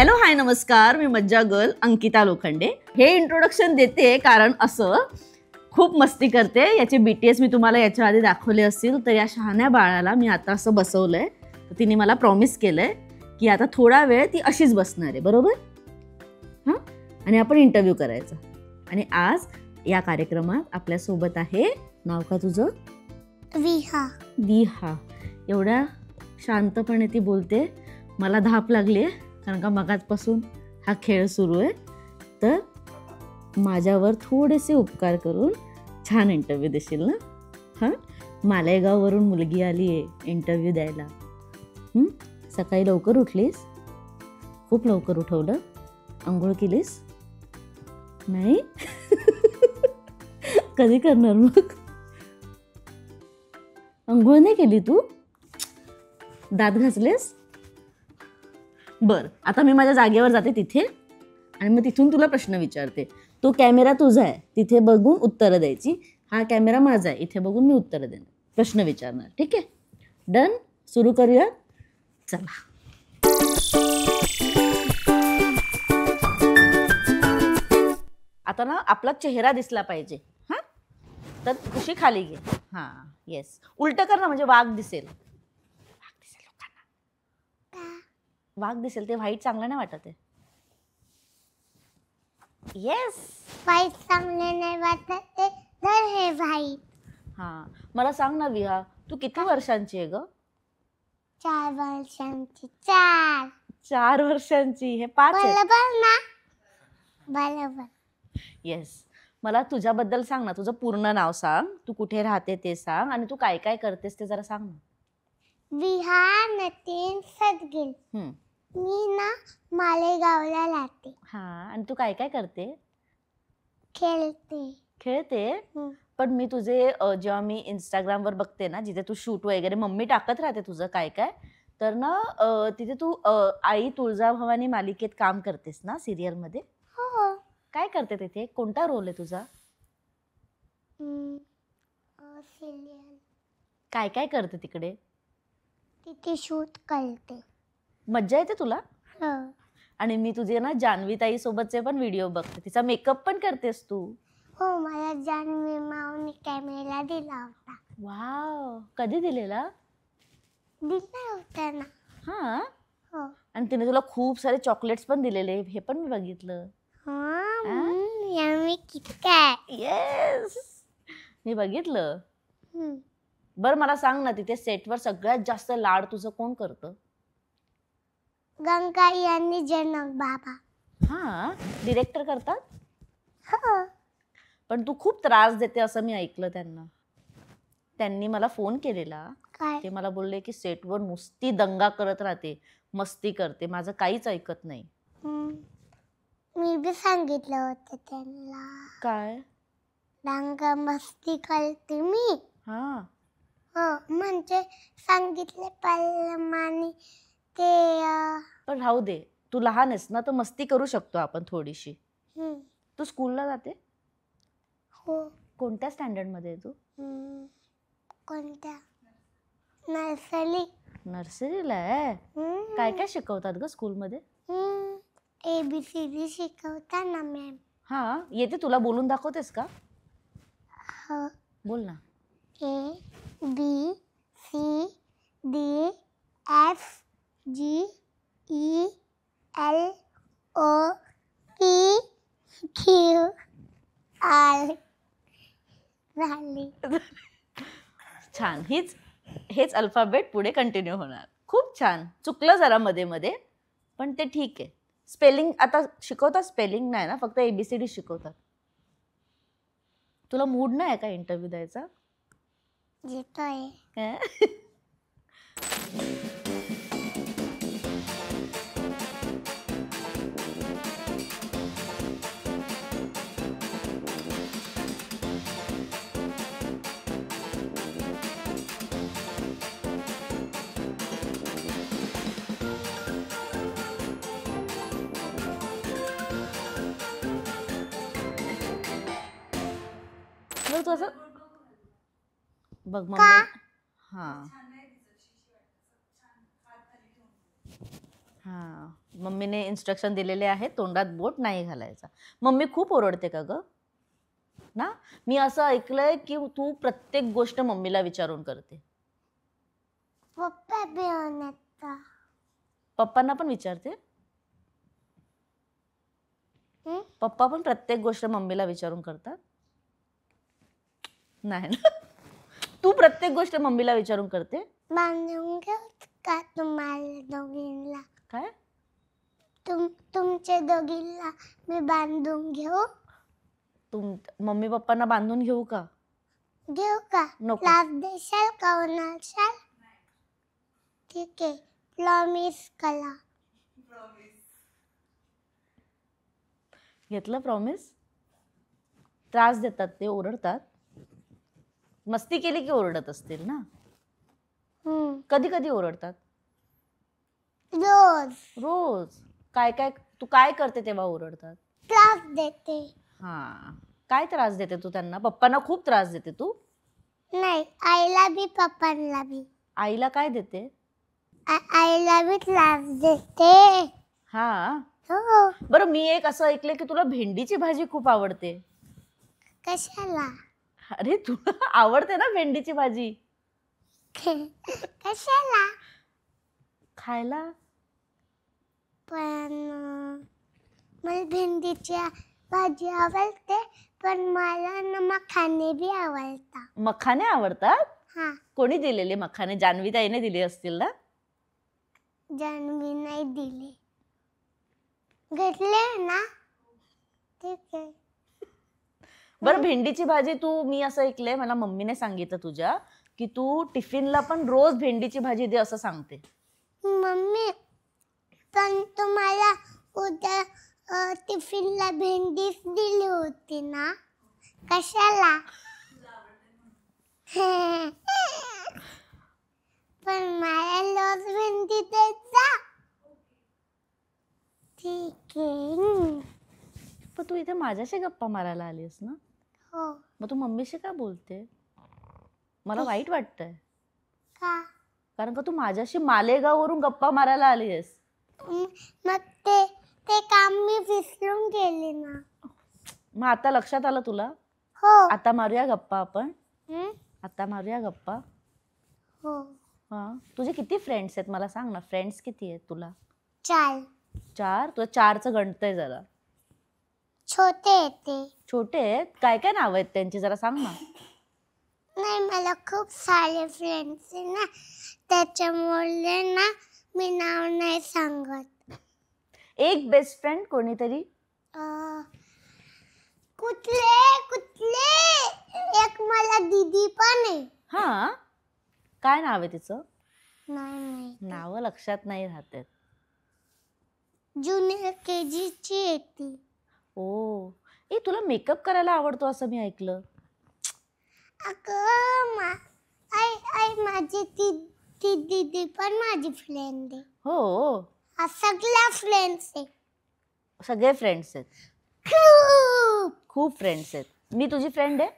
Hello hi नमस्कार, मी मज्जा girl Ankita Lokhande. हे इंट्रोडक्शन देते कारण असं खूप मस्ती करते. याचे BTS मी तुम्हाला याच्या आधी दाखवले असतील, तर या शहाण्या बाळाला मी आता असं बसवलंय. तर तिने मला प्रॉमिस केलंय की आता थोडा वेळ ती अशीच बसणार आहे, बरोबर? हां, आणि आपण इंटरव्ह्यू करायचा. आणि आज या कार्यक्रमात आपल्यासोबत आहे, नाव का तुझं? विहा. विहा. एवढ्या शांतपणे ती बोलते, मला धाप लागली आहे कारण का मगाचपासून हा खेळ सुरू आहे. तर माझ्यावर थोडेसे उपकार करून छान इंटरव्ह्यू देशील ना? हां, मालेगाववरून मुलगी आली आहे इंटरव्ह्यू द्यायला. सकाळी लवकर उठलीस? खूप लवकर उठवलं? अंघोळ केलीस? नाही? कधी करणार मग? अंघोळ नाही केली तू? दात घासलेस? बर, आता मी माझ्या जागेवर जाते तिथे आणि मग तिथून तुला प्रश्न विचारते. तो कॅमेरा तुझा आहे, तिथे बघून उत्तरं द्यायची. हा कॅमेरा माझा आहे, इथे बघून मी उत्तरं देणार, प्रश्न विचारणार. ठीक आहे? डन? सुरू करूया. चला. आता ना आपला चेहरा दिसला पाहिजे. हां, तर कुशी खाली घे. हां, येस. उलट कर ना, म्हणजे वाघ दिसेल. वाघ दिसेल. ते व्हाईट चांगलं नाही वाटत आहे. येस. व्हाईट चांगले नाही वाटत ते, तर हे व्हाईट. हां, मला सांग ना विहा, तू किती वर्षांची आहे ग? 4 वर्षांची. 4. 4 वर्षांची. हे 5 आहे. बरोबर ना? बरोबर. येस. मला तुझ्याबद्दल सांग ना, तुझं पूर्ण नाव सांग, तू कुठे राहते ते सांग, आणि तू काय काय करतेस ते जरा सांग ना. विहा नितीन सदगीर. मी ना मालेगावला राहते. हां, आणि तू काय काय करते? खेळते. खेळते? पण मी तुझे जेव्हा मी इंस्टाग्रामवर बघते ना, जिथे तू शूट वगैरे मम्मी टाकत राहते तुझं काय काय, तर ना तिथे तू आई तुळजाभवानी मालिकेत काम करतेस ना, सिरियलमध्ये? हो. काय करते तिथे? कोणता रोल आहे तुझा? सिरियल. काय काय करते तिकडे? तिथे शूट करते. मज्जा येते तुला? हो. आणि मी तुझे ना जान्हवी ताई सोबतचे पण व्हिडिओ बघते, तिचा मेकअप पण करतेस तू? हो, मला जान्हवी माऊनी कॅमेरा दिला होता. वाव, कधी दिलेला? दिला होता ना. हां. हो. आणि तिने तुला खूप सारे चॉकलेट्स पण दिलेले, हे पण मी बघितलं. Yummy KitKat. येस, मी बघितलं. बरं, मला सांग ना, तिथे सेटवर सगळ्यात जास्त लाड तुझं कोण करतं? गंगाई आणि जनक बाबा. हां, डिरेक्टर करतात? हो. पण तू खूप त्रास देते असं मी ऐकलं त्यांना. त्यांनी मला फोन केलेला. काय? ते मला बोलले की सेटवर नुसती दंगा करत राहते, मस्ती करते, माझं काहीच ऐकत नाही. मी बी सांगितलं होतं त्यांना. काय? दंगा मस्ती करते मी. हां. हो, म्हणजे सांगितले प्रमाणे ते. पण राहू दे, तू लहान आहेस ना, तर मस्ती करू शकतो आपण थोडीशी. तू स्कूलला जाते? हो. कोणत्या स्टँडर्डमध्ये आहे तू? कोणत्या? नर्सरी. नर्सरीला आहे? काय काय शिकवतात ग स्कूलमध्ये? ABCD शिकवतात ना मॅम. हां, येते तुला? बोलून दाखवतेस का? हो. बोल ना. A B C D F G E L O P Q R. झाली. छान. हेच अल्फाबेट पुढे कंटिन्यू होणार. खूप छान. चुकलं जरा मध्ये मध्ये, पण ते ठीक आहे. स्पेलिंग आता शिकवतात? स्पेलिंग नाही ना, फक्त ABCD शिकवतात. तुला मूड नाही आहे का इंटरव्ह्यू द्यायचा? येतोय. तू असं बघ मम्मी. हां, हा, मम्मीने इन्स्ट्रक्शन दिलेले आहे, तोंडात बोट नाही घालायचा. मम्मी खूप ओरडते का ग ना? मी असं ऐकलंय की तू प्रत्येक गोष्ट मम्मीला विचारून करते. पप्पा बिऊन येतं. पप्पांना पण विचारते? हं? पप्पा पण प्रत्येक गोष्ट मम्मीला विचारून करतात? नाही ना. तू प्रत्येक गोष्ट मम्मीला विचारून करते? बांधून घेऊ का तुम्हाला दोघींना? काय? तुमच्या दोघींना मी बांधून घेऊ? मम्मी पप्पांना बांधून घेऊ का? घेऊ का? नको. लाच देशाल का उन्हाळशाल? ठीक आहे, प्रॉमिस करा. घेतलं प्रॉमिस? त्रास देतात ते, ओरडतात. मस्ती केली की ओरडत असतील ना? कधी कधी ओरडतात? रोज रोज? काय काय तू काय करते तेव्हा ओरडतात? त्रास देते. हा, काय त्रास देते तू त्यांना? पप्पांना खूप त्रास देते तू? नाही, आईला बी पप्पांना बी. आईला काय देते? आईला बी त्रास देते. हा. हो. बरं, मी एक असं ऐकलंय की तुला भेंडीची भाजी खूप आवडते. कशाला? अरे तुला आवडते ना भेंडीची भाजी कशाला? खायला? पण मला भेंडीची भाजी आवडते, पण मला ना मखाने बी आवडतात. मखाने आवडतात? हा. कोणी दिलेले मखाने? जान्हवी ताईने दिले असतील ना? जान्हवी नाही दिले, घेतले ना. ठीक आहे. बरं, भेंडीची भाजी तू, मी असं ऐकलंय, मला मम्मीने सांगितलं तुझ्या, की तू टिफिनला पण रोज भेंडीची भाजी दे असं सांगते. मम्मी, पण तुम्हाला उद्या टिफिनला भेंडीच दिली होती ना, कशाला? पण मला रोज भेंडी द्यायचा. ठीक आहे. पण तू इथे माझ्याशी गप्पा मारायला आलीस ना? हो. मग तू मम्मीशी का बोलते? मला वाईट वाटतंय. का? कारण का तू माझ्याशी मालेगाववरून गप्पा मारायला आलीस. मग ते काम मी विसरून गेले ना. मग आता लक्षात आलं तुला? हो. आता मारूया गप्पा आपण? हं? आता मारूया गप्पा? हो. हा. तुझे किती फ्रेंड्स आहेत मला सांग ना. फ्रेंड्स किती आहेत तुला? 4. 4? तुला 4चं गणतंय जरा. छोटे येते. छोटे आहेत? काय काय नाव आहेत त्यांची जरा सांग ना. नाही, मला खूप सारे फ्रेंड्स आहे ना, त्याच्यामुळे ना मी नाव नाही सांगत. एक बेस्ट फ्रेंड कोणीतरी? कुठले एक मला दीदी पण आहे. हा, काय नाव आहे तिचं? नाही, नाव लक्षात नाही राहत आहेत. ज्युनियर KG ची येते. ओ, तुला मेकअप करायला आवडतो असं मी ऐकलं. अगं आई माझी ती दीदी पण माझी फ्रेंड आहे. हो, सगळ्या फ्रेंड्स आहे. सगळे फ्रेंड्स आहेत. खूप फ्रेंड्स आहेत. मी तुझी फ्रेंड आहे?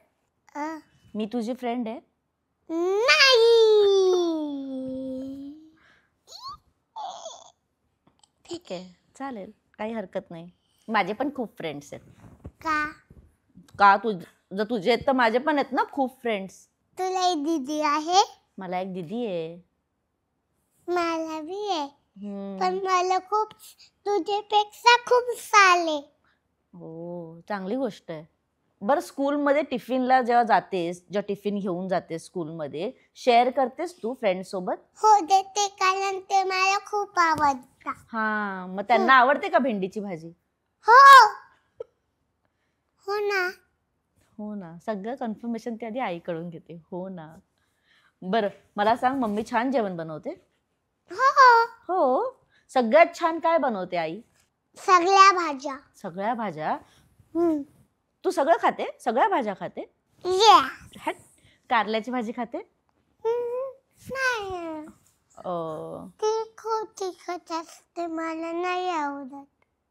मी तुझी फ्रेंड आहे? नाही. ठीक आहे, चालेल, काही हरकत नाही. माझे पण खूप फ्रेंड्स आहेत. का तुझे आहेत तर माझे पण आहेत ना खूप फ्रेंड्स. तुला एक दीदी आहे? मला एक दीदी आहे. मला भी आहे, पण मला खूप तुझ्यापेक्षा खूप साले. हो, चांगली गोष्ट आहे. बरं, स्कूलमध्ये टिफिनला जेव्हा जातेस, जेव्हा टिफिन घेऊन जातेस स्कूलमध्ये, शेअर करतेस तू फ्रेंड सोबत? हो, देते, कारण ते मला खूप आवडतात. हा, मग त्यांना आवडते का भेंडीची भाजी? हो. हो ना. हो ना, सगळं कन्फर्मेशन ती आधी आईकडून घेते. हो ना. बरं, मला सांग, मम्मी छान जेवण बनवते? हो. सगळ्यात छान काय बनवते आई? सगळ्या भाज्या. सगळ्या भाज्या? तू सगळं खाते? सगळ्या भाज्या खाते? हट, कारल्याची भाजी खाते? नाही, ती खूप तिखट असते, मला नाही आवडत.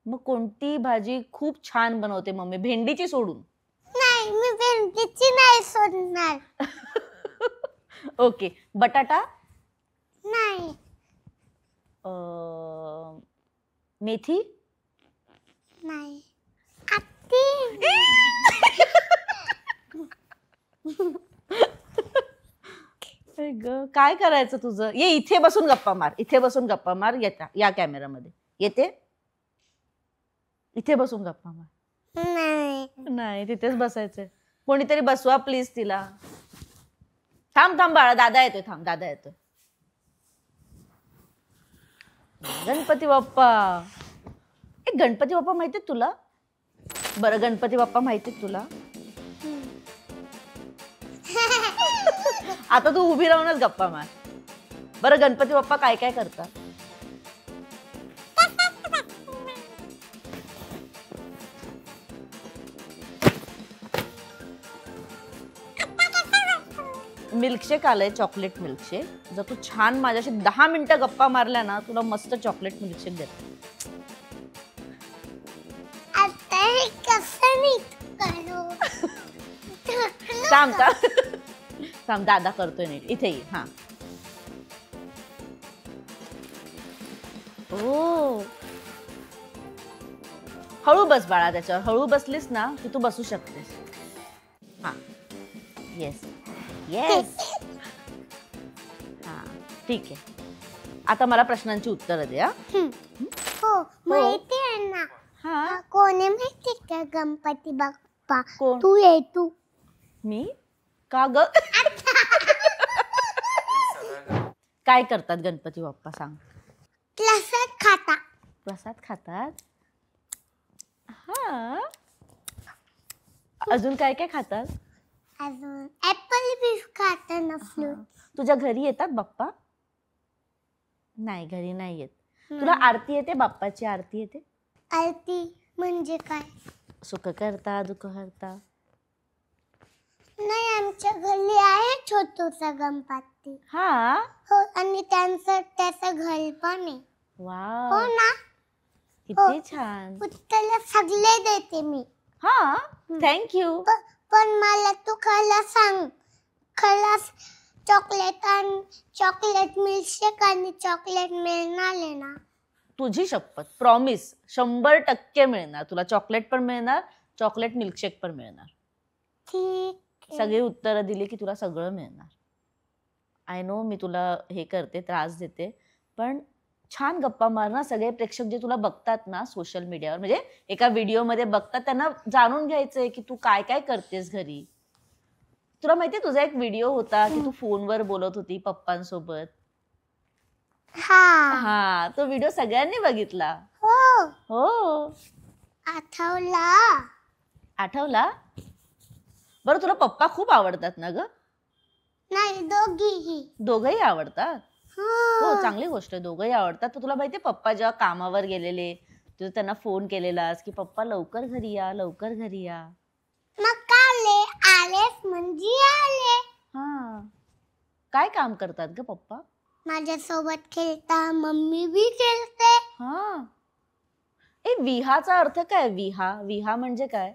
मग कोणती भाजी खूप छान बनवते मम्मी, भेंडीची सोडून? नाही, मी भेंडीची नाही सोडणार. ओके, बटाटा? नाही. मेथी. नाही. हत्ती. काय करायचं तुझं? ये इथे बसून गप्पा मार, इथे बसून गप्पा मार. या कॅमेरामध्ये येते. इथे बसून गप्पा मार. नाही. नाही, तिथेच बसायचंय. कोणीतरी बसवा प्लीज तिला. थांब थांब बाळा, दादा येतोय. थांब, दादा येतोय. गणपती बाप्पा. गणपती बाप्पा माहितीये तुला? बरं, गणपती बाप्पा माहितीये तुला? आता तू उभी राहूनच गप्पा मार. बरं, गणपती बाप्पा काय काय करतात? मिल्कशेक आलंय, चॉकलेट मिल्कशेक. जर तू छान माझ्याशी 10 मिनिटं गप्पा मारल्या ना, तुला मस्त चॉकलेट मिल्कशेक देते. आता हे कसं नीट करू? थांब थांब थांब, दादा करतोय नीट. इथे ये. हा. ओ, हळू बस बाळा त्याच्यावर. हळू बसलीस ना की तू बसू शकतेस. हा. Yes yes. हा, ठीक आहे. आता मला प्रश्नांची उत्तरं दे. हो, माहिती आहे ना. हा. कोणी माहिती का गणपती बाप्पा? कोण? तू ये तू. मी? का ग? काय करतात गणपती बाप्पा सांग? प्रसाद खाता. प्रसाद खातात. हा. अजून काय काय खातात? अजून ऍपल बीफ खाता ना, फ्रूट. तुझ्या घरी येतात बाप्पा? नाही, घरी नाही येत. तुला आरती येते? बाप्पाची आरती येते? आरती म्हणजे काय? सुख करता दुःख हरता. नाही, आमच्या घरी आहे छोटूसा गणपती. हा. हो, आणि त्याचं घर पण आहे. वाव, हो ना. किती छान. उत्तर सगळे देते मी. हा, थँक्यू. पण मला तू खरं सांग. खरंच चॉकलेट मिल्कशेक आणि चॉकलेट मिळणार आहे ना? तुझी शपथ, प्रॉमिस. 100% मिळणार तुला. चॉकलेट पण मिळणार, चॉकलेट मिल्कशेक पण मिळणार. ठीक. सगळी उत्तरं दिली की तुला सगळं मिळणार. आय नो मी तुला हे करते, त्रास देते, पण छान गप्पा मार ना. सगळे प्रेक्षक जे तुला बघतात ना सोशल मीडियावर, म्हणजे एका व्हिडिओमध्ये बघतात, त्यांना जाणून घ्यायचंय की तू काय काय करतेस घरी. तुला माहितीये तुझा एक व्हिडिओ होता की तू फोनवर बोलत होती पप्पांसोबत. हा, तो व्हिडिओ सगळ्यांनी बघितला. हो. हो. आठवला? बरं, तुला पप्पा खूप आवडतात ना ग? नाही, दोघीही. दोघंही आवडतात? हो, हो. चांगली गोष्ट आहे. दोघंही आवडतात. तर तुला माहितीये पप्पा जेव्हा कामावर गेलेले, तुझं त्यांना फोन केलेलास की पप्पा लवकर घरी या, लवकर घरी या. मग आलेस म्हणजे आले. हा. काय काम करतात ग पप्पा? माझ्यासोबत खेळता, मम्मी बी खेळते. हा. विहाचा अर्थ काय? विहा म्हणजे काय?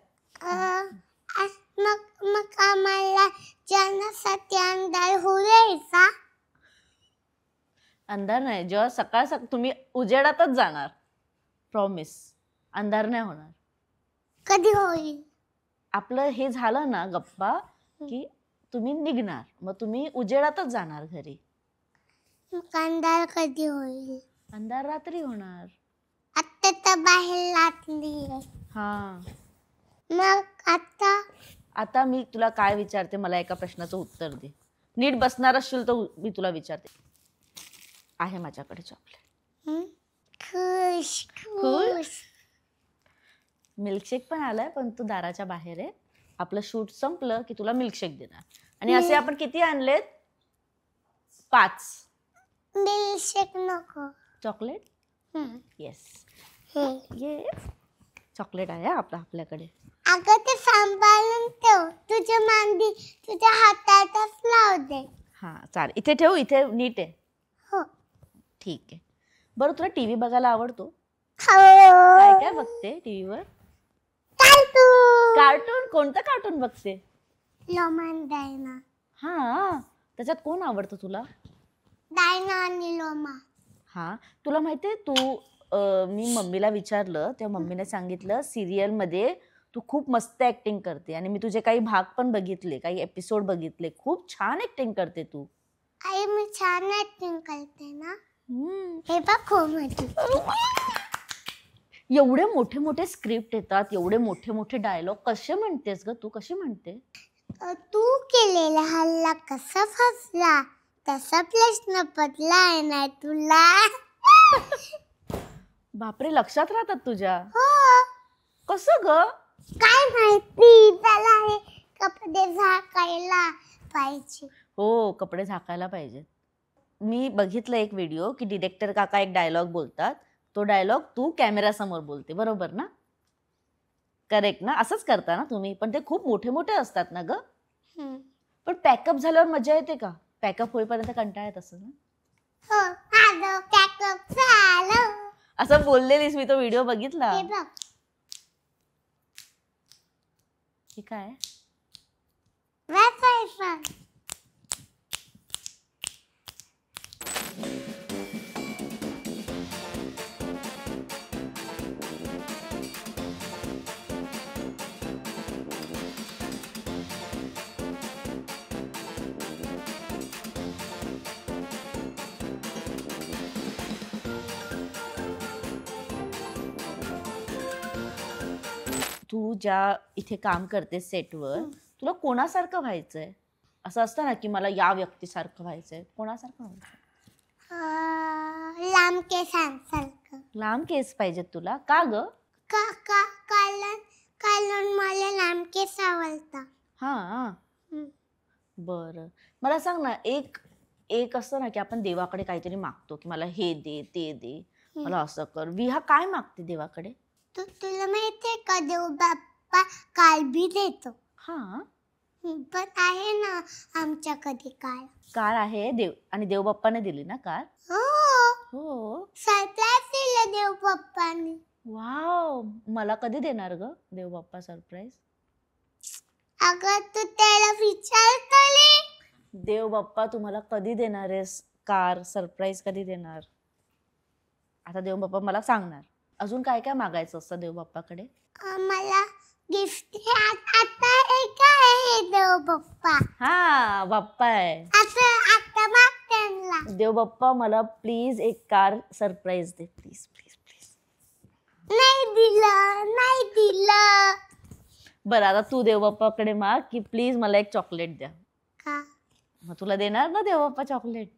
मग आम्हाला जाण्यासाठी अंधार होईल. अंधार नाही. जेव्हा सकाळ तुम्ही उजेडातच जाणार. प्रॉमिस. अंधार नाही होणार. कधी होईल? आपलं हे झालं ना गप्पा की तुम्ही निघणार, मग तुम्ही उजेडातच जाणार घरी. अंधार कधी होईल? अंधार रात्री होणार. आता तर बाहेर लागली. हा. मग आता मी तुला काय विचारते, मला एका प्रश्नाचं उत्तर दे. नीट बसणार असशील तर मी तुला विचारते. आहे माझ्याकडे चॉकलेट. खुश. मिल्कशेक पण आलाय, पण तू दाराच्या बाहेर आहे. आपलं शूट संपलं की तुला मिल्कशेक देणार. आणि असे आपण किती आणलेत? 5. मिल्कशेक नको. चॉकलेट? येस. येस, चॉकलेट आहे आपल्याकडे. अगं ते सांभाळून ठेव. तुझ्या मांडी तुझ्या हातातच लाव दे. हा, चालेल. इथे ठेवू? इथे नीट आहे? हो. ठीक आहे. बरं, तुला टीव्ही बघायला आवडतो? काय काय बघते टीव्हीवर? कार्टून. कोणतं कार्टून बघते? Loman Diana. हा. त्याच्यात कोण आवडतं तुला? डायना आणि लोमा. हा, तुला माहितीये मी मम्मीला विचारलं तेव्हा मम्मीने सांगितलं सिरियल मध्ये तू खूप मस्त ऍक्टिंग करते आणि मी तुझे काही भाग पण बघितले, काही एपिसोड बघितले, खूप छान ऍक्टिंग करते तू. आई मी छान ऍक्टिंग करते ना. हम्म. हे बघ कॉमेडी. एवढे मोठे मोठे स्क्रिप्ट येतात, एवढे मोठे मोठे डायलॉग कसे म्हणतेस ग तू, कशी म्हणते? तू केलेला हल्ला कसा फसला तसा प्रश्न पडलाय ना तुला. बापरे, लक्षात राहतात तुझ्या. हो, कसं ग? काय माहिती, त्याला हे कपडे झाकायला पाहिजे. हो, कपडे झाकायला पाहिजेत. मी बघितलं एक व्हिडिओ की डिरेक्टर काका एक डायलॉग बोलतात, तो डायलॉग तू कॅमेरा समोर बोलते, बरोबर ना? करेक्ट ना? असंच करता ना तुम्ही? पण ते खूप मोठे मोठे असतात ना ग. हम्म. पण पॅकअप झाल्यावर मजा येते का? पॅकअप होईपर्यंत कंटाळा येत असं ना? हो, आलो पॅकअप झालं. असं बोललेलीस, मी तो व्हिडिओ बघितला. हे बघ, हे काय? वाचायचं. तू ज्या इथे काम करते सेटवर, तुला कोणासारखं व्हायचंय? असं असतं ना की मला या व्यक्तीसारखं व्हायचंय, कोणासारखं व्हायचंय? लांब केसांसारखं. लांब केस पाहिजेत तुला? का ग? कारण मला लांब केस आवडतात. हा, बरं. मला सांग ना, एक असतं ना की आपण देवाकडे काहीतरी मागतो की मला हे दे, ते दे, मला असं कर. विहा काय मागते देवाकडे? तुला माहितीये का देव बाप्पा काल भी देतो. हा, पण आहे ना आमच्याकडे काल. कार आहे देव, आणि देवबाप्पाने दिली ना कार? हो, हो. सरप्राईज दिलं देव बाप्पाने. वाव, मला कधी देणार ग देवबाप्पा सरप्राईज? अगं तू त्याला विचारतली. देवबाप्पा तुम्हाला कधी देणार आहेस कार सरप्राईज, कधी देणार? आता देवबाप्पा मला सांगणार. अजून काय काय मागायचं असतं देवबाप्पाकडे? मला गिफ्ट. आता हे काय आहे देव बाप्पा? हा, बाप्पा आहे. आता माग त्यांना. देवबाप्पा मला प्लीज एक car surprise they, please please please. नाही दिलं. बरं, आता तू देवबाप्पाकडे माग की प्लीज मला एक चॉकलेट द्या. का? मग तुला देणार ना देवबाप्पा चॉकलेट?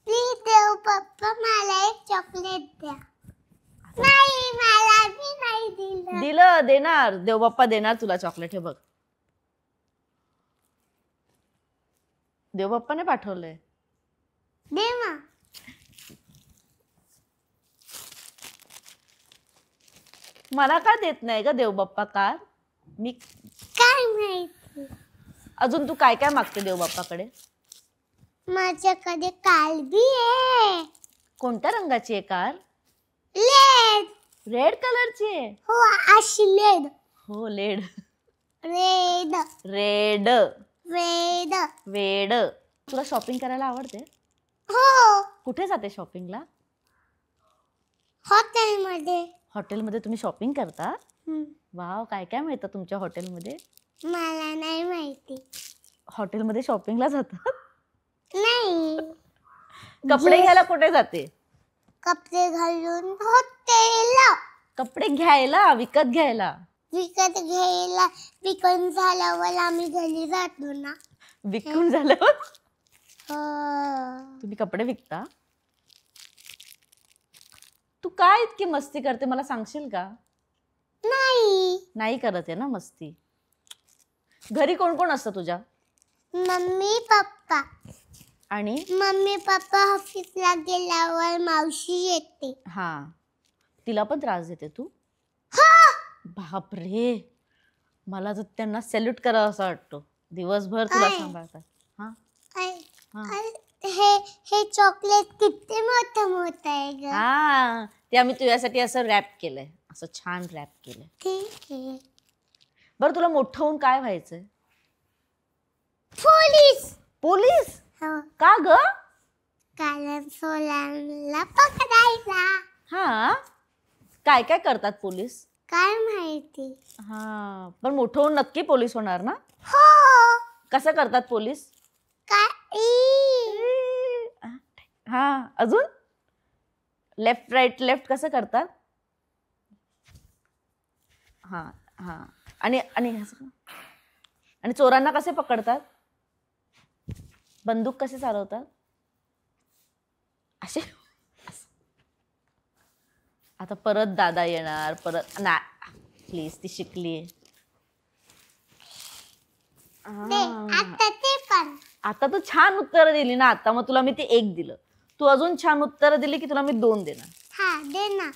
प्लीज देव बाप्पा मला एक चॉकलेट द्या. नाही, मला बी नाही दिलं. दिलं, देणार. देवबाप्पा देणार तुला चॉकलेट. हे बघ, देवबाप्पाने पाठवलंय. दे मग. मला का देत नाही ग देवबाप्पा कार? मी काय माहिती. अजून तू काय काय मागते देवबाप्पाकडे? माझ्याकडे काल भी आहे. कोणत्या रंगाची आहे कार? लेड. रेड कलरची आहे. हो, अशी लेड. हो, लेड. रेड. रेड. रेड. वेड. तुला शॉपिंग करायला आवडते? हो, कुठे जाते शॉपिंगला? हॉटेलमध्ये. हॉटेलमध्ये तुम्ही शॉपिंग करता? वाव, काय काय मिळतं तुमच्या हॉटेलमध्ये? मला नाही माहिती. हॉटेलमध्ये शॉपिंगला जातात? नाही. कपडे घ्यायला कुठे जाते? कपडे घालून हॉटेल. कपडे घ्यायला, विकत घ्यायला? विकत घ्यायला. विकून झाल्यावर आम्ही घरी जातो ना. विकून झाल्यावर हो. तुम्ही कपडे विकता? तू काय इतकी मस्ती करते, मला सांगशील का? नाही करत आहे ना मस्ती. घरी कोण कोण असतं तुझ्या? Mummy papa. आणि मम्मी पप्पा ऑफिसला गेल्यावर मावशी येते. हा, तिला पण त्रास देते तू? बापरे, मला तर त्यांना सॅल्यूट करावं असं वाटतो. दिवसभर तुला सांभाळतात. हे चॉकलेट किती मोठं आहे ग. हा, ते आम्ही तुझ्यासाठी असं रॅप केलंय, असं छान रॅप केलंय. ठीक आहे. बरं, तुला मोठं होऊन काय व्हायचंय? पोलीस. पोलीस? हो. का ग? कारण सोलानला पकडायला. हा, काय काय करतात पोलीस? काय माहिती. हा, पण मोठं होऊन नक्की पोलीस होणार ना? हो. कसं करतात पोलीस? काय हा, अजून लेफ्ट राईट लेफ्ट कसं करतात? हा हा, आणि आणि आणि चोरांना कसे पकडतात? बंदूक कसे चालवतात? असे. आता परत दादा येणार, परत ना, प्लीज, ती शिकली. आता ते पण. आता तू छान उत्तर दिली ना. आता मग तुला मी ते 1 दिलं. तू अजून छान उत्तर दिली की तुला मी 2 देणार. हा, दे ना.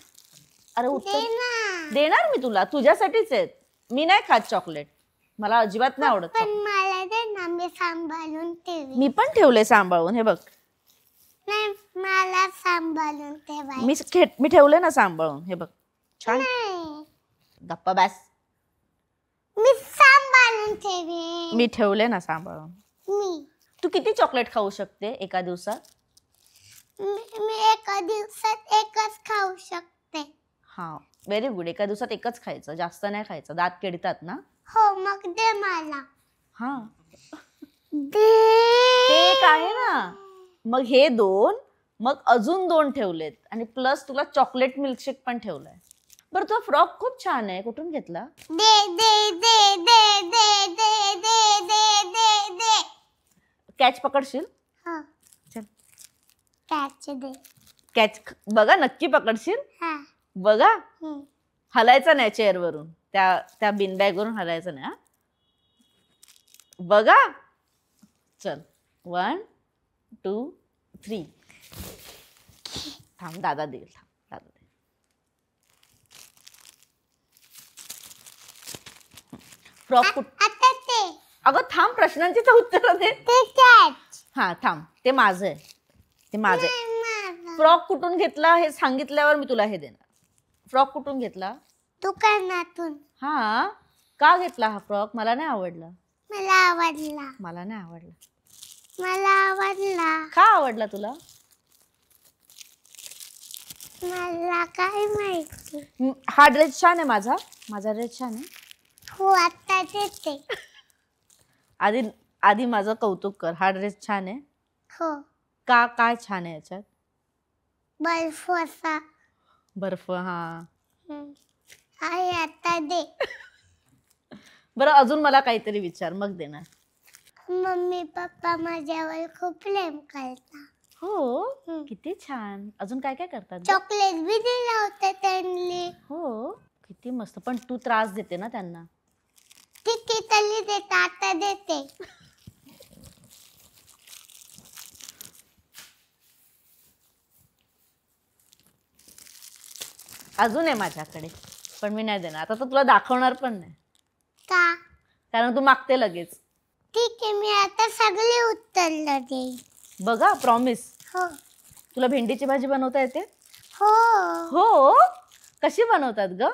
अरे उत्तर देणार मी तुला, तुझ्यासाठीच आहेत. मी नाही खात चॉकलेट, मला अजिबात नाही आवडत. पण मला दे ना, मी सांभाळून ठेवी. मी पण ठेवले सांभाळून, हे बघ. नाही, मला सांभाळून ठेवायचं. मी ठेवले ना सांभाळून, हे बघ. छान. नाही, गप्पा बस. मी सांभाळून ठेवी. मी ठेवले ना सांभाळून. मी तू किती चॉकलेट खाऊ शकते एका दिवसात? मी एका दिवसात एकच खाऊ शकते. हा, व्हेरी गुड. एका दिवसात एकच खायचं, जास्त नाही खायचं, दात किडतात ना. हो, मग दे मला. हा, दे. ते एक आहे ना. मग हे 2, मग अजून 2 ठेवलेत, आणि प्लस तुला चॉकलेट मिल्कशेक पण ठेवलाय. बरं, तुझा फ्रॉक खूप छान आहे, कुठून घेतला? दे दे दे दे दे दे दे दे दे दे. कॅच पकडशील? हो, चल, कॅच दे. कॅच बघा, नक्की पकडशील. हा. बघा, हलायचं नाही चेअरवरून, त्या बिनबॅग वरून हलायचं नाही. हा, बघा. चल, 1 2 3. थांब, दादा देईल. दादा दे. फ्रॉक आता ते. अगं थांब, प्रश्नांची तर उत्तर दे. ते कॅच. हा, थांब, ते माझं आहे, ते माझं आहे. माझं. फ्रॉक कुठून घेतला हे सांगितल्यावर मी तुला हे देणार. फ्रॉक कुठून घेतला? दुकानातून. हा, का घेतला हा फ्रॉक? मला नाही आवडला. मला आवडला. मला नाही आवडला. मला आवडला. का आवडला तुला? मला काय माहिती. हा ड्रेस छान आहे माझा. माझा ड्रेस छान आहे. हो, आता देते. आधी माझं कौतुक कर. हा ड्रेस छान आहे. हो. का, काय छान आहे याच्यात? बर्फ असा. बर्फ. हा, आहे, आता दे. बरं, अजून मला काहीतरी विचार, मग देणार. मम्मी पप्पा माझ्यावर खूप प्रेम करतात. हो, किती छान. अजून काय काय करतात? चॉकलेट बी दिलं होतं त्यांनी. हो, किती मस्त. पण तू त्रास देते ना त्यांना. किती तरी देते, आता देते. अजून आहे माझ्याकडे, पण मी नाही देणार आता. तर तुला दाखवणार पण नाही. का? कारण तू मागते लगेच. ठीक आहे, मी आता सगळे उत्तर देईन. बघा, प्रॉमिस. हो. तुला भेंडीची भाजी बनवता येते? हो. हो, कशी बनवतात ग?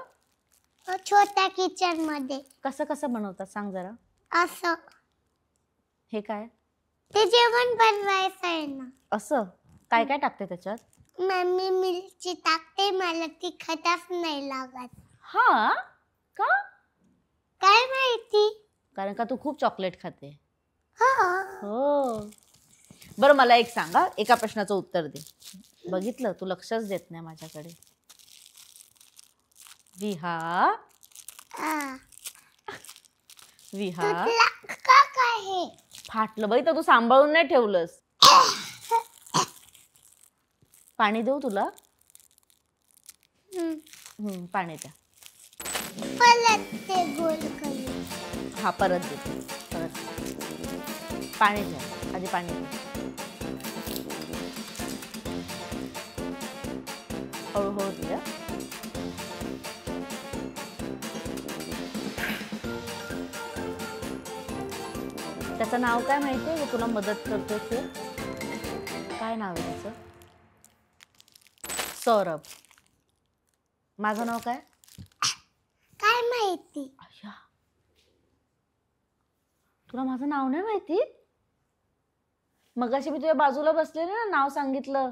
छोट्या किचन मध्ये. कसं कसं बनवतात सांग जरा. असं. हे काय? ते जेवण बनवायचं आहे ना. असं काय काय टाकते त्याच्यात? मम्मी मिरची टाकते, मला तिखटच नाही लागत. हा का? काय माहिती. कारण का तू खूप चॉकलेट खाते. हो. बरं, मला एक सांगा, एका प्रश्नाचं उत्तर दे. बघितलं, तू लक्षच देत नाही माझ्याकडे. विहा विहा का काय हे फाटलं बाई, तर तू सांभाळून नाही ठेवलंस. पाणी देऊ तुला? पाणी द्या. परत ते गोल करू. हा, परत देते. परत पाणी द्या. आधी पाणी द्या. हळूहळू द्या. त्याचं नाव काय माहितीये का? तुला मदत करतो ते. काय नाव आहे त्याचं? सौरभ. माझं नाव काय? काय माहिती. तुला माझं नाव नाही माहिती? मगाशी मी तुझ्या बाजूला बसलेले ना, नाव सांगितलं.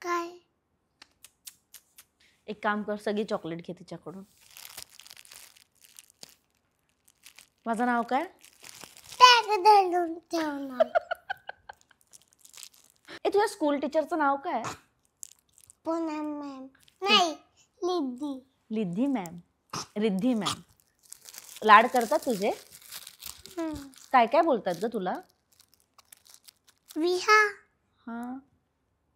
काय? एक काम कर, सगळी चॉकलेट घे तिच्याकडून. माझं नाव काय? टॅग धरून ठेवणार. तुझ्या स्कूल टीचरचं नाव काय? पूनम मॅम. नाही, लिद्दी. रिद्धी मॅम. रिद्धी मॅम. लाड करतात तुझे? काय काय बोलतात ग तुला? विहा. हा,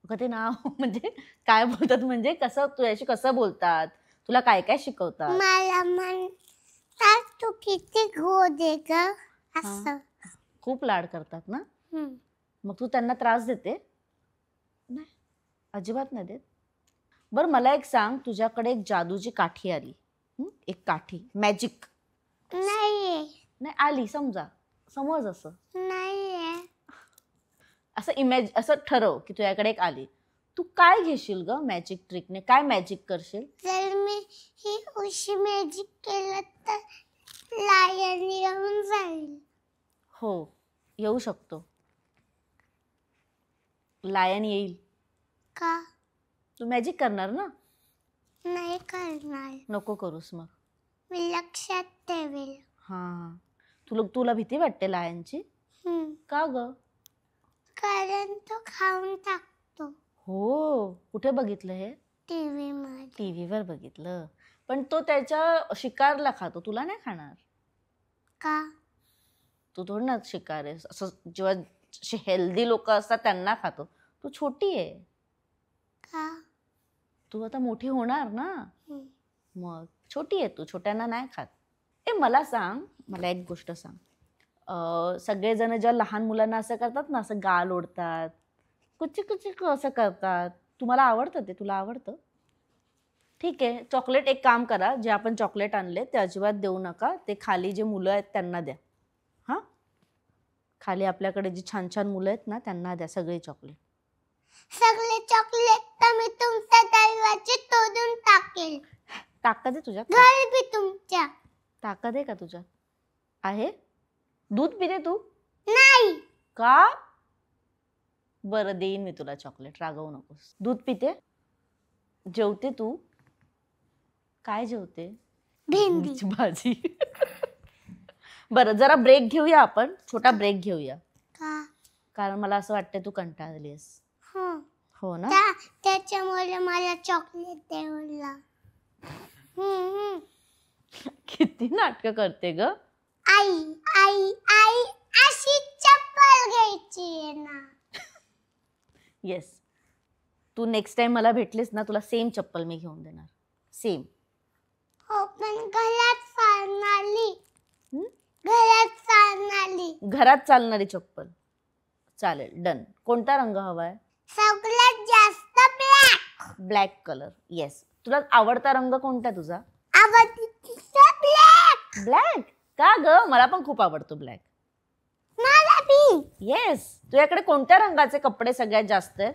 अगं ते नाव म्हणजे काय बोलतात, म्हणजे कसं तुझ्याशी कसं बोलतात, तुला काय काय शिकवतात? मला म्हणतात तू किती गोड आहे ग, असं. खूप लाड करतात ना? हम्म. मग तू त्यांना त्रास देते? नाही, अजिबात नाही देत. बरं मला एक सांग, तुझ्याकडे एक जादूची काठी आली, एक काठी मॅजिक. नाहीये. नाही आली, समजा, समज असं नाहीये. असं ठरव की तुझ्याकडे एक आली. तू काय घेशील ग मॅजिक ट्रिकने? काय मॅजिक करशील? जर मी ही उशी मॅजिक केलं तर लायन येऊन जाईल. हो, येऊ शकतो. लायन येईल. का? तू मॅजिक करणार ना? नाही करणार. नको करूस मग. मी लक्षात ठेवेल. हां, तुला भीती वाटते लायनची? का ग? कारण तो खाऊन टाकतो. हो, कुठे बघितलं हे? टीव्ही मध्ये. टीव्हीवर बघितलं. पण तो त्याच्या शिकारला खातो, तुला नाही खाणार. का? तू थोडी ना शिकार आहेस. असं जेव्हा हेल्दी लोक असतात त्यांना खातो. तू छोटी आहे. का? तू आता मोठी होणार ना, मग छोटी आहे तू, छोट्यांना नाही खात. मला सांग, मला एक गोष्ट सांग. सगळेजण जेव्हा लहान मुलांना असं करतात ना, असं गाल ओढतात, कुची कुची असं करतात, तुम्हाला आवडतं ते? तुला आवडतं? ठीक आहे, चॉकलेट एक काम करा, जे आपण चॉकलेट आणले ते अजिबात देऊ नका. ते खाली जे मुलं आहेत त्यांना द्या. हां, खाली आपल्याकडे जी छान छान मुलं आहेत ना त्यांना द्या सगळे चॉकलेट. सगळे चॉकलेट तर मी तुमच्या दरवाजे तोडून टाकेल. ताकद आहे तुझ्यात? घर बी तुमच्या. ताकद आहे का तुझ्यात? आहे? दूध पिते तू? नाही. का? बरं देईन मी तुला चॉकलेट, रागवू नकोस. दूध पिते? जेवते तू? काय जेवते? भेंडी. भाजी. बरं जरा ब्रेक घेऊया आपण, छोटा ब्रेक घेऊया. का? कारण मला असं वाटतं तू कंटाळलीस. हो ना? त्याच्यामुळे मला चॉकलेट द्यावला. किती नाटकं करते ग. आई आई आई अशी चप्पल घ्यायची आहे ना. येस, तू नेक्स्ट टाइम मला भेटलीस ना, तुला सेम चप्पल मी घेऊन देणार. सेम. हो, पण घरात चालणारी. घरात चालणारी. घरात चालणारी चप्पल. चालेल, डन. कोणता रंग हवाय? सगळ्यात जास्त ब्लॅक. Black colour. येस. तुला आवडता रंग कोणता तुझा? आवडतीचा ब्लॅक. ब्लॅक. का ग? मला पण खूप आवडतो ब्लॅक. मला बी. येस. तुझ्याकडे कोणत्या रंगाचे कपडे सगळ्यात जास्त आहेत?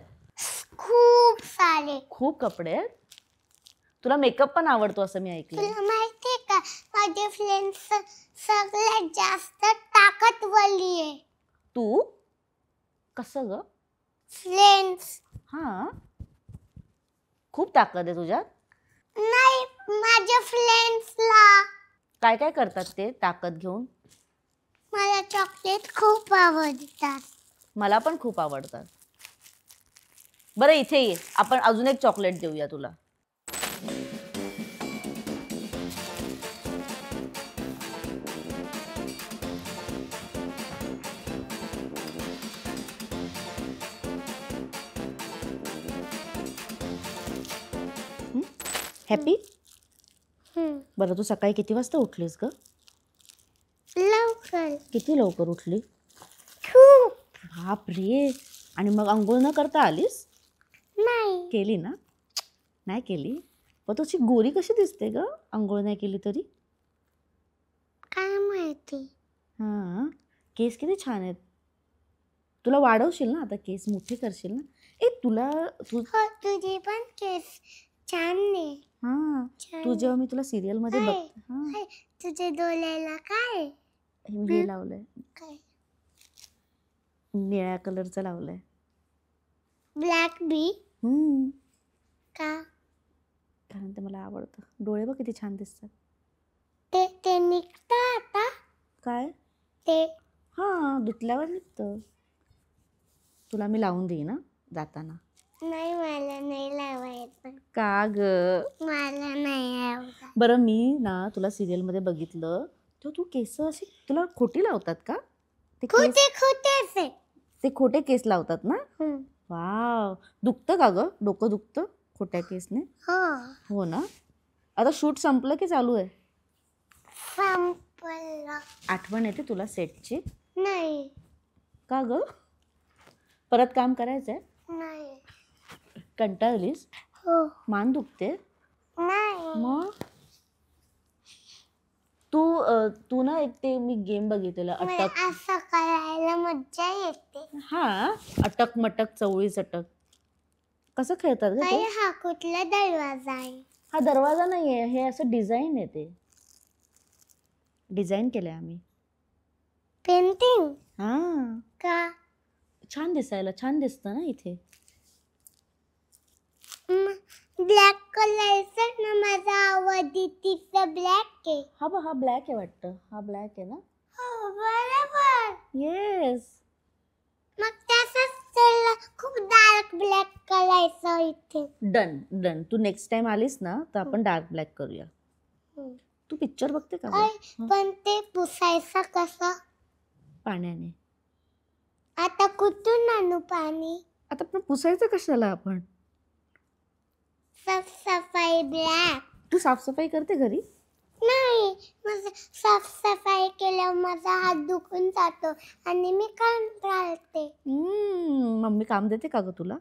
खूप सारे. खूप कपडे आहेत. तुला मेकअप पण आवडतो असं मी ऐकलं. तुला माहितीये का, माझे फ्रेंड्स सगळ्यात जास्त ताकदवाली आहे. तू? कसं ग? फ्रेंड्स. हा, खूप ताकद आहे तुझ्यात. नाही, माझ्या फ्रेंड्सला. काय काय करतात ते ताकद घेऊन? मला चॉकलेट खूप आवडतात. मला पण खूप आवडतात. बरं इथे ये, आपण अजून एक चॉकलेट देऊया तुला. हॅपी? बरं तू सकाळी किती वाजता उठलीस ग? लवकर. किती लवकर उठली? खूप. बाप रे. आणि मग अंघोळ न करता आलीस? नाही केली ना? नाही केली? पण तुझी गोरी कशी दिसते ग अंघोळ नाही केली तरी? काय माहिती. हां, केस किती छान आहेत. तुला वाढवशील ना आता, केस मोठे करशील ना? तू हो, तुझे पण केस छान आहे. हां, तू जेव्हा मी तुला सिरियल मध्ये हाय, बघ. हां, हाय, तुझे डोळ्याला काय? हे लावलंय. काय? निळ्या कलरचं लावलंय. ब्लॅक बी. हम्म, का? कारण ते मला आवडतं. डोळे बघ किती छान दिसतात. ते ते निघतं आता. काय? ते हां, धुतल्यावर निघतं. तुला मी लावून देईन ना जाताना. नाही, मला नाही लावायचं. का ग? मला नाही आवडत. बरं, मी ना तुला सिरियलमध्ये बघितलं तर तू केस अशी तुला खोटी लावतात का? ते केस, खोटे खोटेच आहे. ते खोटे केस लावतात ना? हम्म. वाव, दुखतं का ग? डोकं दुखतं खोट्या केसने? हो, हो ना. आता शूट संपलं की चालू आहे? संपलं. आठवण येते तुला सेटची? नाही, का ग? परत काम करायचंय? नाही. कंटाळलीस? हो, मान दुखते? नाही. मग तू ना एक ते मी गेम बघितलेला मला अटक. असं करायला मज्जा येते. हा, अटक मटक चवळी चटक. कसं खेळतात ग अरे, ते? हा कुठला दरवाजा आहे? हा दरवाजा नाहीये, हे असं डिझाईन आहे. ते डिझाईन केलंय आम्ही. पेंटिंग हा, का? छान दिसायला, छान दिसतं ना इथे. ब्लॅक कलरचं ना माझा आवडतीचं ब्लॅक आहे. हा बघ, हा ब्लॅक आहे वाटतं. हा ब्लॅक आहे ना? हो, बरोबर. येस. मग त्याचाच त्याला खूप डार्क ब्लॅक करायचं इथे. Done done. तू नेक्स्ट टाइम आलीस ना तर आपण डार्क ब्लॅक करूया. हम्म. तू पिक्चर बघते का अय, गं? पण ते पुसायचं कसं? पाण्याने. आता कुठून आणू पाणी? आता पण पुसायचं कशाला आपण? साफसफाई ब्लॅक. तू साफसफाई करते घरी? नाही, माझं साफसफाई केल्यावर माझा हात दुखून जातो आणि मी काम टाळते. मम्मी काम देते का ग तुला?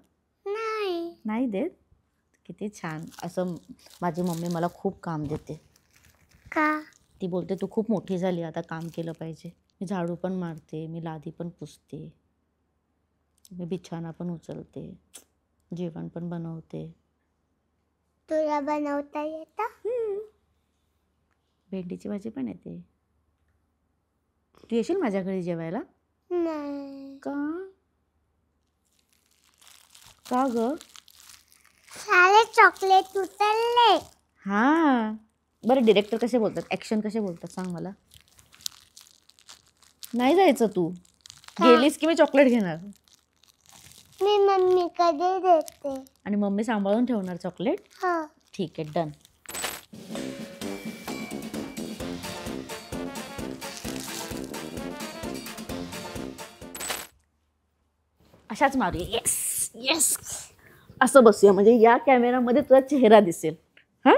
नाही. नाही देत? किती छान. असं माझी मम्मी मला खूप काम देते. का? ती बोलते तू खूप मोठी झाली, आता काम केलं पाहिजे. मी झाडू पण मारते, मी लादी पण पुसते, मी बिछाना पण उचलते, जेवण पण बनवते. तुला बनवता येतं? भेंडीची भाजी पण येते. तू येशील माझ्या घरी जेवायला? नाही. का? का ग? सारे चॉकलेट उचलले. हां, बरं डिरेक्टर कसे बोलतात, ॲक्शन कसे बोलतात सांग मला. नाही जायचं तू. गेलीस की मी चॉकलेट घेणार मी मम्मी कधी देते. आणि मम्मी सांभाळून ठेवणार चॉकलेट. हो. ठीक आहे, डन. अशाच मारूया. Yes yes. असं बसूया म्हणजे या कॅमेरामध्ये तुझा चेहरा दिसेल. हां,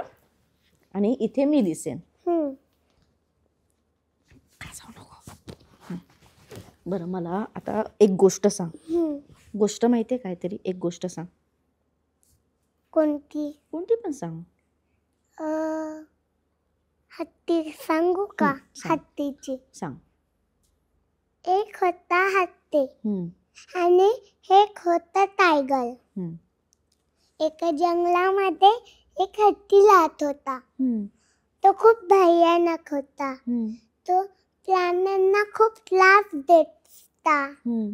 आणि इथे मी दिसेन. काय जाऊ नको. बरं, मला आता एक गोष्ट सांग. गोष्ट माहिती आहे काहीतरी? एक गोष्ट सांग. कोणती? कोणती पण सांग. हत्ती सांगू का? सांग. हत्तीची. सांग. एक होता हत्ती हम्म, आणि एक होता टायगर. हम्म, एका जंगलामध्ये एक हत्ती राहत होता. हम्म, तो खूप भयानक होता. हम्म, तो प्राण्यांना खूप त्रास देता. हम्म,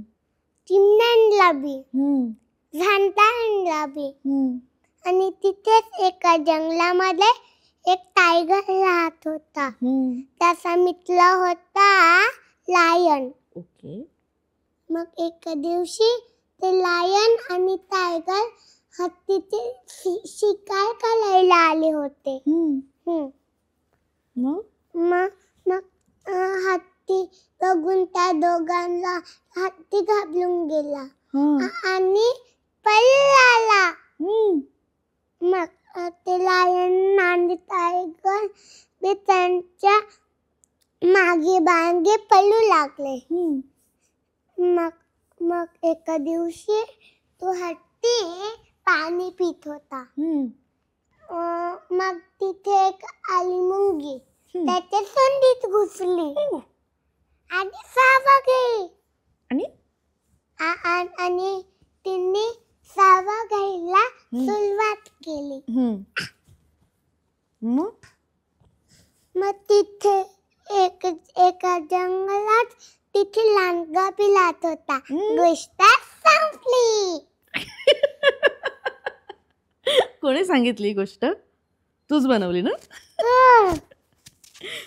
चिमण्यांना बी, हम्म, झांटांना बी. हम्म. आणि तिथेच एका जंगलामध्ये एक टायगर राहत होता. हम्म. त्याचा मित्र होता लायन. ओके. मग एका दिवशी ते लायन आणि टायगर हत्तीची शिकार करायला आले होते. मग मग मग हत्ती बघून त्या दोघांना हत्ती घाबरून गेला आणि पळाला. मग ते लायन आणि टायगर ते त्यांच्या मागे मागे पळू लागले. मग एका दिवशी तो हत्ती पाणी पित होता. मग तिथे एक आली मुंगी त्याच्या सोंडीत घुसली आणि सावं आणि आणि तिने सावं घ्यायला सुरुवात केली. मग तिथे एका जंगलात तिथे लांडगा पिलात होता. गोष्ट संपली. कोणी सांगितली ही गोष्ट? तूच बनवली ना? हं.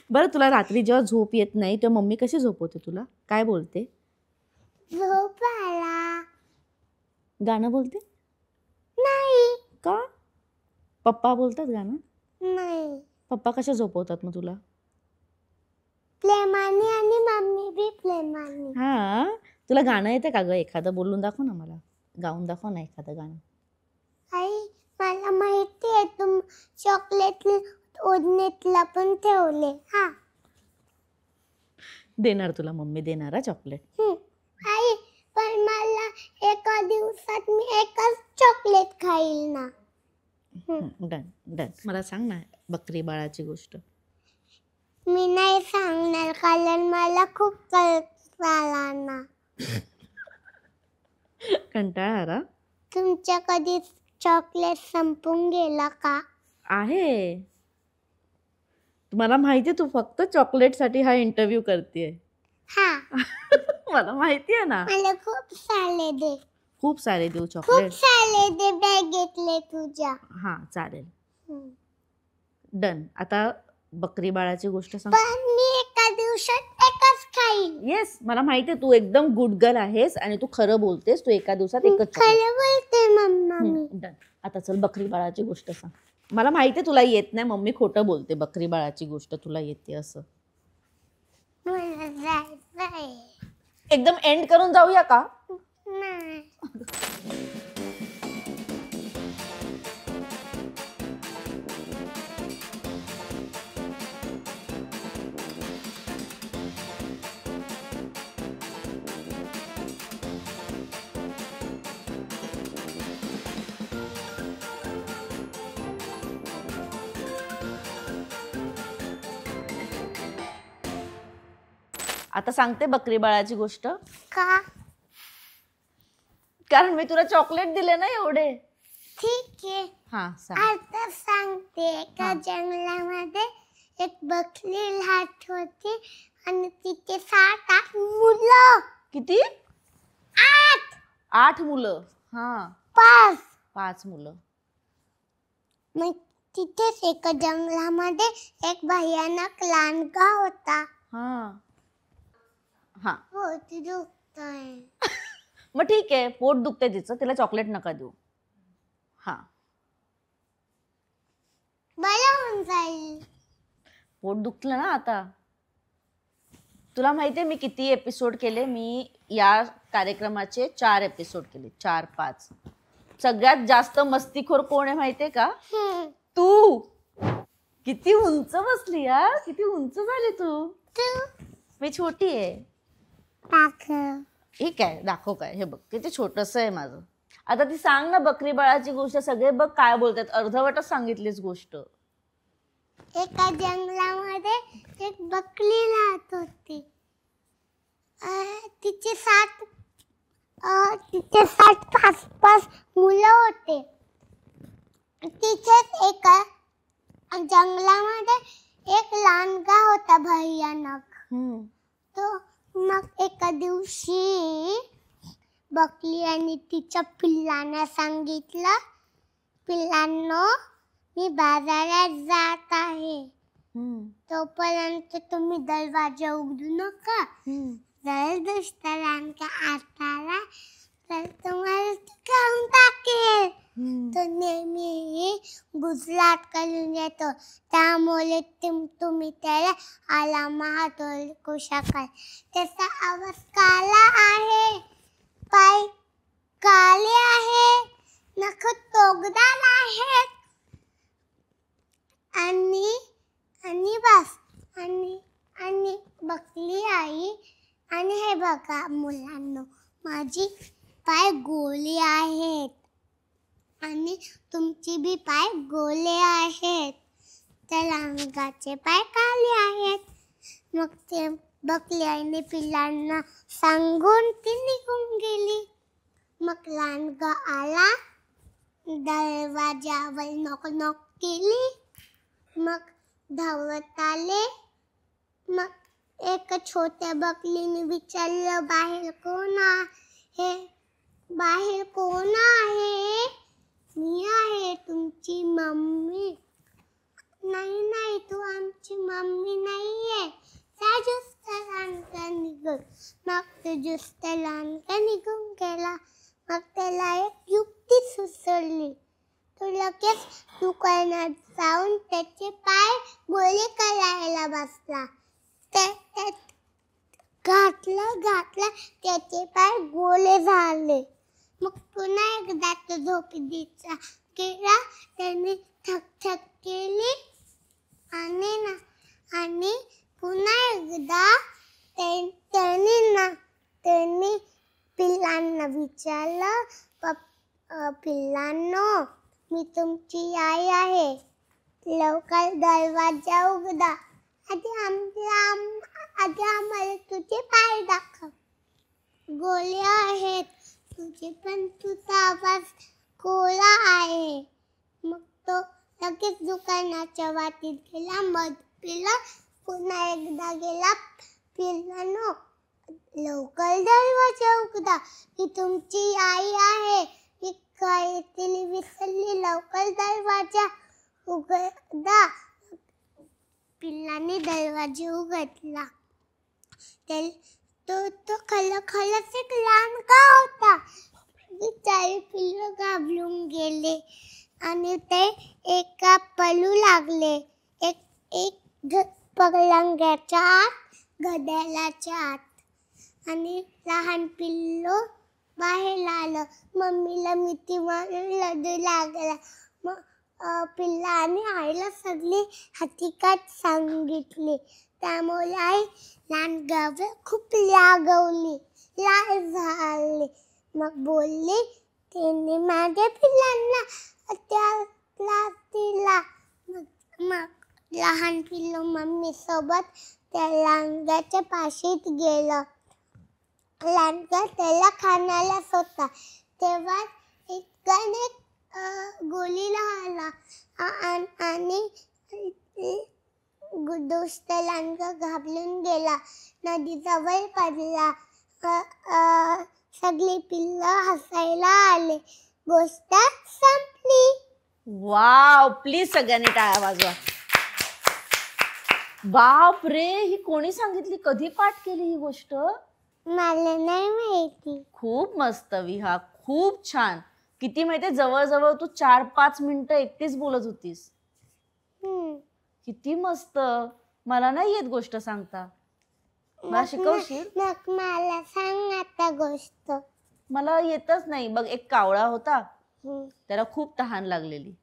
बरं, तुला रात्री जेव्हा झोप येत नाही तेव्हा मम्मी कशी झोपवते तुला? काय बोलते? झोप आला. गाणं बोलते? नाही. का? पप्पा बोलतात गाणं? नाही. पप्पा कशा झोपवतात मग तुला? प्रेमाने आणि मम्मी बी प्रेमाने. हा, तुला गाणं येतं का ग? एखादं बोलून दाखव ना मला, गाऊन दाखव ना एखादं गाणं. आई मला माहिती आहे तुम चॉकलेट ओढणीतला पण ठेवले. हा. देणार तुला मम्मी, देणार हा चॉकलेट. आई पण मला एका दिवसात मी एकच चॉकलेट खाईल ना. Done done. मला सांग ना बकरी बाळाची गोष्ट. मी नाही सांगणार कारण मला खूप कंटाळा ना. कंटाळा आला? तुमच्या कधी चॉकलेट संपून गेला का? आहे. मला माहिती तू फक्त चॉकलेट साठी हा इंटरव्ह्यू करतेय. हा. मला माहिती आहे ना. मला खूप सारे दे. खूप सारे देऊ खूप चॉकलेट? सारे दे बॅगेतले तुझ्या. हा चालेल. हं. डन. आता बकरी बाळाची गोष्ट सांग. पण मी एका दिवसात एकच खाईन. येस, मला माहिती आहे तू एकदम गुड गर्ल आहेस आणि तू खरं बोलतेस. तू एका दिवसात एकच chocolate. खरं बोलते मम्मा मी. डन. आता चल बकरी बाळाची गोष्ट सांग. मला माहिती आहे तुला येत नाही, मम्मी खोटं बोलते. बकरी बाळाची गोष्ट तुला येते असं. मला जायचंय. एकदम एंड करून जाऊया का? नाही. आता सांगते बकरी बाळाची गोष्ट. का? कारण मी तुला चॉकलेट दिले ना एवढे. ठीक आहे. हा सांग. आता सांगते. एका जंगलामध्ये एक बकरी राहत होती आणि तिथे 7-8 मुलं. किती? 8. 8 मुलं. हा 5 मुलं. मग तिथेच एका जंगलामध्ये एक भयानक लांडगा होता. हा हा. हो ती दुखतंय. मग ठीक आहे, पोट दुखते तिचं, तिला चॉकलेट नका देऊ. हा, बरं होऊन जाईल. पोट दुखलं ना आता. तुला माहितीये मी किती एपिसोड केले? मी या कार्यक्रमाचे 4 एपिसोड केले. 4-5. सगळ्यात जास्त मस्तीखोर कोण आहे माहितीये का? तू. किती उंच बसली यार, किती उंच झाली तू. मी छोटी आहे. ठीक आहे, दाखव काय. हे बघ किती छोटस आहे माझं. आता ती सांग ना बकरी बाळाची गोष्ट. सगळे बघ काय बोलतात, अर्धवटच सांगितलीस गोष्ट. एका जंगलामध्ये एक बकरी राहत होती. तिचे 5 मुलं होते. तिथेच एका जंगलामध्ये एक लांडगा होता भयानक. तो मग एका दिवशी बकरी आणि तिच्या पिल्लांना सांगितलं, पिल्लांनो मी बाजारात जात आहे. तोपर्यंत तुम्ही दरवाजा उघडू नका. जर दुसरा लांडगा आला तर तुम्हाला खाऊन टाकेल. तो नेहमी गुजरात करून येतो, त्यामुळे तुम्ही त्याला आला हातोडू शकाल. त्याचा आवाज काला आहे, पाय काले आहे, नख तोगदार आहेत आणि बस. आणि बकरी आई आणि हे बघा मुलांनो, माझी पाय गोले आहेत आणि तुमची बी पाय गोले आहेत. त्या लांडगाचे पाय काले आहेत. मग ते बकरी आईने पिल्लांना सांगून ती निघून गेली. मग लांडगा आला, दरवाजावर नॉक केली. मग धावत आले. मग एका छोट्या बकलीने विचारलं, बाहेर कोण आहे? बाहेर कोण आहे? मी आहे तुमची मम्मी. नाही नाही, तू आमची मम्मी नाहीये. त्या जुस्त लहानका निघून. मग तो जुस्त लहानका निघून गेला. मग त्याला एक युक्ती सुचली. तो लगेच दुकानात जाऊन त्याचे पाय गोळे करायला बसला. घातलं त्याचे पाय गोळे झाले. मग पुन्हा एकदा तो झोपडीचा गेला. त्याने थक केली आणि पुन्हा एकदा त्यांनी पिल्लांना विचारलं, पिल्लांनो, मी तुमची आई आहे. लवकर दरवाजा उघडा. आधी आम्हाला तुझे पाय दाखव. गोळे आहेत तुझे, पण तुझा आवाज गोळा आहे. मग तो लगेच दुकानाच्या वाटेत गेला. मध पिला. पुन्हा एकदा गेला. पिल्लांनो, लवकर दरवाजा उघडा. ही तुमची आई आहे. ही काय तिने विसरली. लवकर दरवाजा उघडा. पिल्लाने दरवाजा उघडला. तो खलखलच एक लहानका होता. बिचारे पिल्लू घाबरून गेले आणि ते एका पळू लागले. एक पलंगाच्या आत, घड्याळाच्या आत. आणि लहान पिल्लू बाहेर आलं. मम्मीला मिठी मारून रडू लागला. मग पिल्लाने आईला सगळी हकीकत सांगितली. त्यामुळे आई लहानगावर खूप रागवली, लाल झाली. मग बोलली, तिने माझ्या पिल्लांना त्रास दिला. मग लहान पिल्लू मम्मी सोबत त्या लांडग्याच्या पाशीत गेलं. लांडगा त्याला खाण्यालाच होता. तेव्हा इतकाने गोलीला आला आणि दुष्ट लांडगा घाबरून गेला. नदीजवळ पडला. सगळी पिल्लं हसायला आले. गोष्ट संपली. वाव, प्लीज सगळ्यांनी टाळ्या वाजवा. बाप रे, ही कोणी सांगितली? कधी पाठ केली ही गोष्ट? मला नाही माहिती. खूप मस्त विहा, खूप छान. किती माहितीये, जवळजवळ तू 4-5 मिनिटं एकटीच बोलत होतीस. किती मस्त. मला नाही येत गोष्ट सांगता. मला शिकवशील? मग मला सांग आता गोष्ट. मला येतच नाही. बघ, एक कावळा होता. त्याला खूप तहान लागलेली.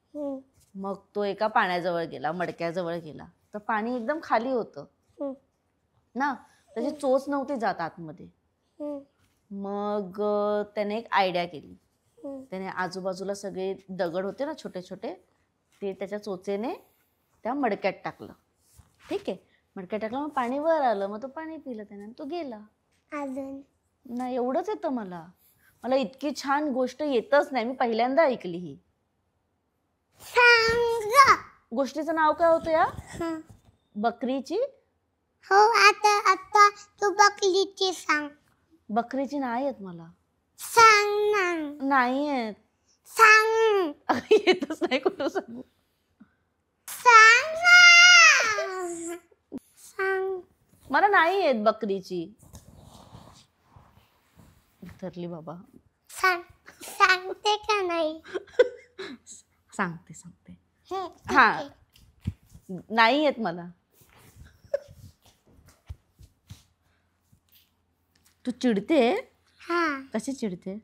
मग तो एका पाण्याजवळ गेला, मडक्याजवळ गेला. तर पाणी एकदम खाली होतं ना, त्याची चोच नव्हती जात आतमध्ये. मग त्याने एक आयडिया केली. त्याने आजूबाजूला सगळे दगड होते ना छोटे छोटे, ते त्याच्या चोचेने त्या मडक्यात टाकलं. ठीक आहे, मडक्यात टाकलं. मग पाणी वर आलं. मग तो पाणी पिलं त्याने, तो गेला. अजून नाही, एवढंच येतं मला. मला इतकी छान गोष्ट येतच नाही. मी पहिल्यांदा ऐकली ही. गोष्टीचं नाव काय होतं या? बकरीची. हो, आता तू बकरीची सांग. बकरीची नाही येत मला. सांग ना. नाही येत. सांग. येतच नाही, कुठं सांगू? सांग ना. सांग. मला नाही येत बकरीची. ठरली बाबा. सांगते का नाही? सांगते. हा, नाही येत मला. तू चिडते? हा. कशी चिडते?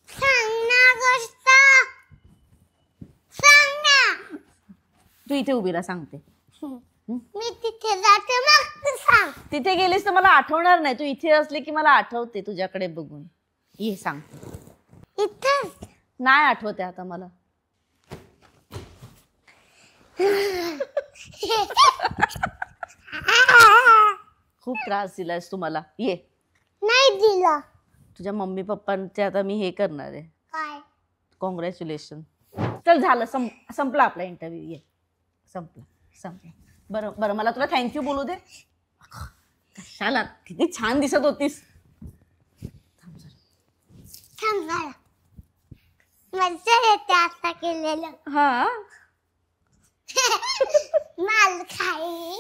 सांग ना गोष्ट. सांग ना. तू इथे उभी राहा, सांगते. मी तिथे जाते, मग तू सांग. तिथे गेलीस तर मला आठवणार नाही. तू इथे असले की मला आठवते तुझ्याकडे बघून. ये सांगते. इथे नाही आठवते आता मला. खूप त्रास दिलायस तू मला. ये. नाही दिला. तुझ्या मम्मी पप्पांचे आता मी हे करणार आहे. काय? कॉंग्रॅच्युलेशन. चल, झालं, संपला आपला इंटरव्ह्यू. ये, संपला. बरं, मला तुला थँक्यू बोलू दे. कशाला, किती छान दिसत होतीस. थांब जरा. मजा येते आता केलेलं. हा माल खाई.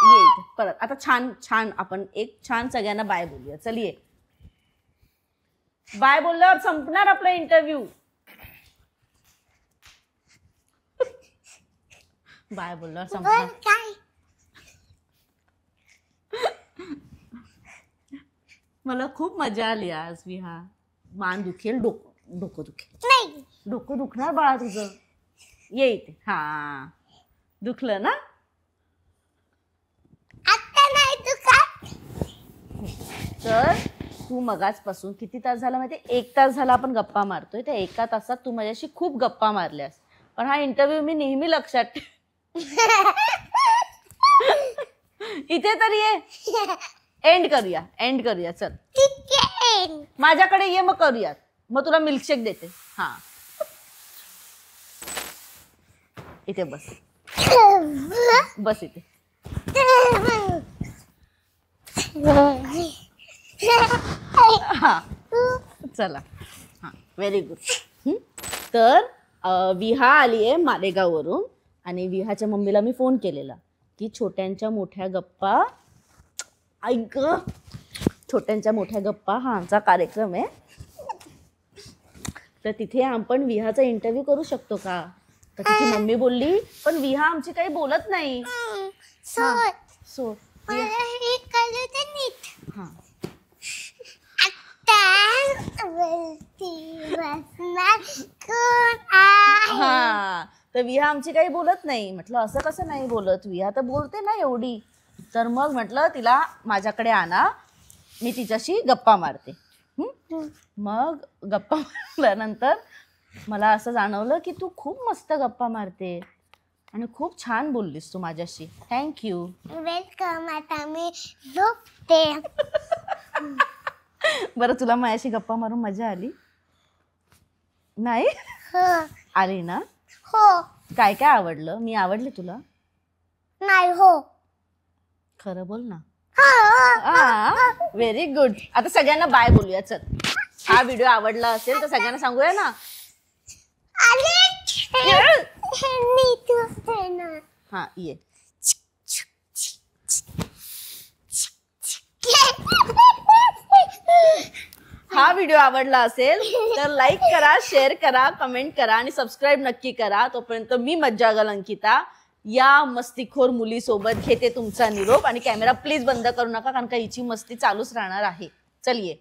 ये इथे परत. आता छान छान आपण एक छान सगळ्यांना बाय बोलूया. चल ये. बाय बोलल्यावर संपणार आपला इंटरव्ह्यू. बाय बोलल्यावर बोल संपणार. काय. मला खूप मजा आली आज विहा. मान दुखेल, डोकं दुखेल. नाही डोकं दुखणार बाळा तुझं. ये इथे. हा दुखलं ना. आता नाही तू काय. तर तू मगाचपासून किती तास झाला माहिती, 1 तास झाला आपण गप्पा मारतोय. त्या 1 तासात तू माझ्याशी खूप गप्पा मारल्यास. पण हा इंटरव्ह्यू मी नेहमी लक्षात ठेव. इथे तरी ये. एंड करूया चल. ठीक आहे. माझ्याकडे ये, मग करूयात. मग तुला मिल्कशेक देते. हा इथे बस. बस इथे. हा चला. हा व्हेरी गुड. तर विहा आली आहे मालेगाववरून आणि विहाच्या मम्मीला मी फोन केलेला की छोट्यांच्या मोठ्या गप्पा, ऐक, छोट्यांच्या मोठ्या गप्पा हा आमचा कार्यक्रम आहे. तर तिथे आपण विहाचा इंटरव्ह्यू करू शकतो का. तर तिची मम्मी बोलली पण विहा आमची काही बोलत नाही. सो मला हे कळलं तर नीट. हा आता वरती बसणार कोण आहे. हा तर विहा आमची काही बोलत नाही. म्हटलं असं कसं नाही बोलत, विहा तर बोलते ना एवढी. तर मग म्हटलं तिला माझ्याकडे आणा, मी तिच्याशी गप्पा मारते. मग गप्पा मारल्यानंतर मला असं जाणवलं की तू खूप मस्त गप्पा मारते आणि खूप छान बोललीस तू माझ्याशी. थँक्यू. वेलकम. आता मी झोपते. बरं तुला माझ्याशी गप्पा मारून मजा आली नाही. हो आली ना. हो काय काय आवडलं. मी आवडले तुला. नाही हो खरं बोल ना. हो. Very good. आता सगळ्यांना बाय बोलूया चल. हा व्हिडिओ आवडला असेल तर सगळ्यांना सांगूया ना. हा ये. हा व्हिडिओ आवडला असेल तर लाईक करा, शेअर करा, कमेंट करा आणि सबस्क्राईब नक्की करा. तोपर्यंत मी मज्जागल अंकिता या मस्तीखोर मुलीसोबत घेते तुमचा निरोप. आणि कॅमेरा प्लीज बंद करू नका कारण का हिची मस्ती चालूच राहणार आहे. चलिये.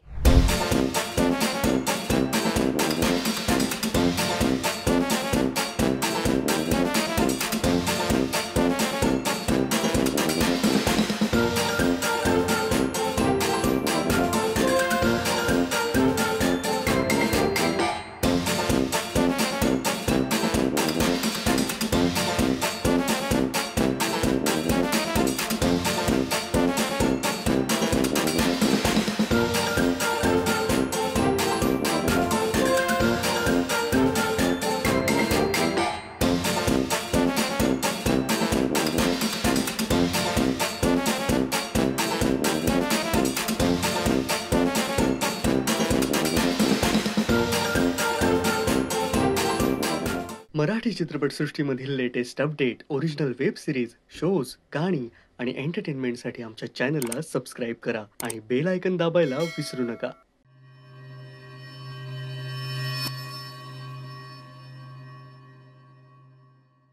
मराठी चित्रपटसृष्टीमधील latest update, original web series, shows, गाणी आणि एंटरटेनमेंटसाठी आमच्या चॅनलला सबस्क्राईब करा आणि बेल आयकॉन दाबायला विसरू नका.